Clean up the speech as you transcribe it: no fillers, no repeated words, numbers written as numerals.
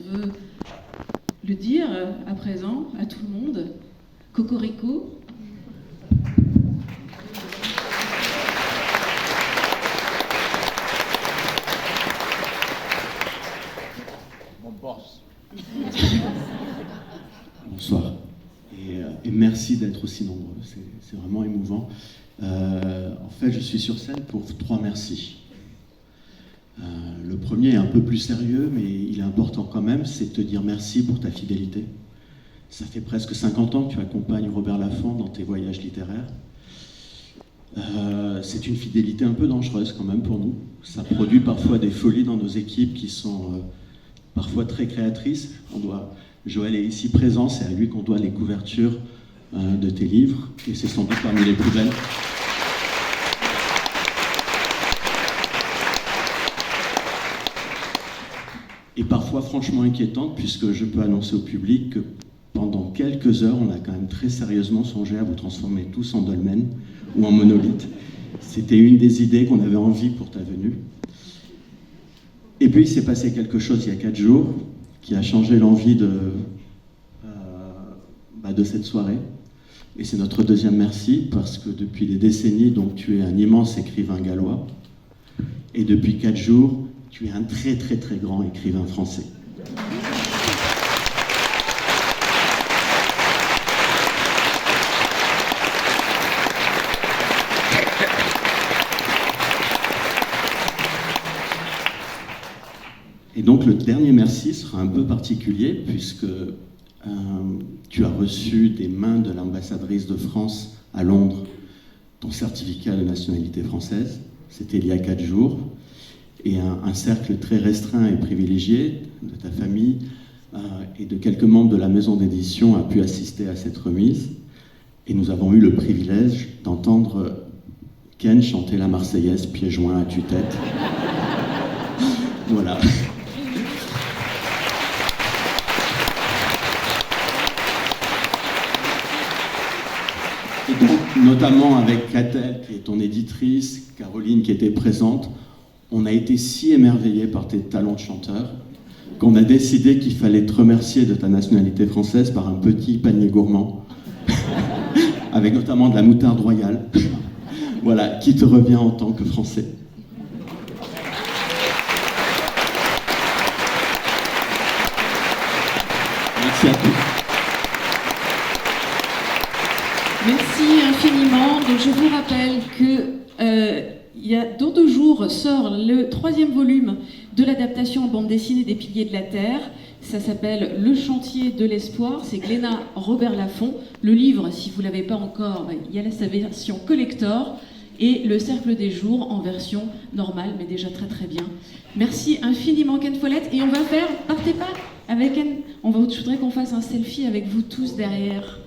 On veut le dire à présent à tout le monde. Cocorico. Mon boss. Bonsoir. Et merci d'être aussi nombreux. C'est vraiment émouvant. En fait, je suis sur scène pour 3 merci. Le premier est un peu plus sérieux, mais il est important quand même, c'est de te dire merci pour ta fidélité. Ça fait presque 50 ans que tu accompagnes Robert Laffont dans tes voyages littéraires. C'est une fidélité un peu dangereuse quand même pour nous. Ça produit parfois des folies dans nos équipes qui sont parfois très créatrices. Joël est ici présent, c'est à lui qu'on doit les couvertures de tes livres, et c'est sans doute parmi les plus belles. Et parfois franchement inquiétante, puisque je peux annoncer au public que pendant quelques heures, on a quand même très sérieusement songé à vous transformer tous en dolmens ou en monolithes. C'était une des idées qu'on avait envie pour ta venue. Et puis il s'est passé quelque chose il y a 4 jours qui a changé l'envie de cette soirée. Et c'est notre deuxième merci, parce que depuis des décennies, donc, tu es un immense écrivain gallois. Et depuis 4 jours, tu es un très très très grand écrivain français. Et donc le dernier merci sera un peu particulier, puisque tu as reçu des mains de l'ambassadrice de France à Londres ton certificat de nationalité française. C'était il y a 4 jours. Et un cercle très restreint et privilégié de ta famille et de quelques membres de la maison d'édition a pu assister à cette remise. Et nous avons eu le privilège d'entendre Ken chanter la Marseillaise pieds joints à tue-tête. Voilà. Et donc, notamment avec Catel, qui est ton éditrice, Caroline, qui était présente, on a été si émerveillés par tes talents de chanteur qu'on a décidé qu'il fallait te remercier de ta nationalité française par un petit panier gourmand, avec notamment de la moutarde royale, voilà, qui te revient en tant que Français. Merci à tous. Merci infiniment. Donc, je vous rappelle que dans 2 jours sort le 3e volume de l'adaptation en bande dessinée des Piliers de la Terre. Ça s'appelle Le chantier de l'espoir. C'est Glénat Robert Laffont. Le livre, si vous ne l'avez pas encore, il y a sa version collector. Et Le Cercle des Jours en version normale, mais déjà très très bien. Merci infiniment Ken Follett. Et on va faire, partez pas avec Ken, je voudrais qu'on fasse un selfie avec vous tous derrière.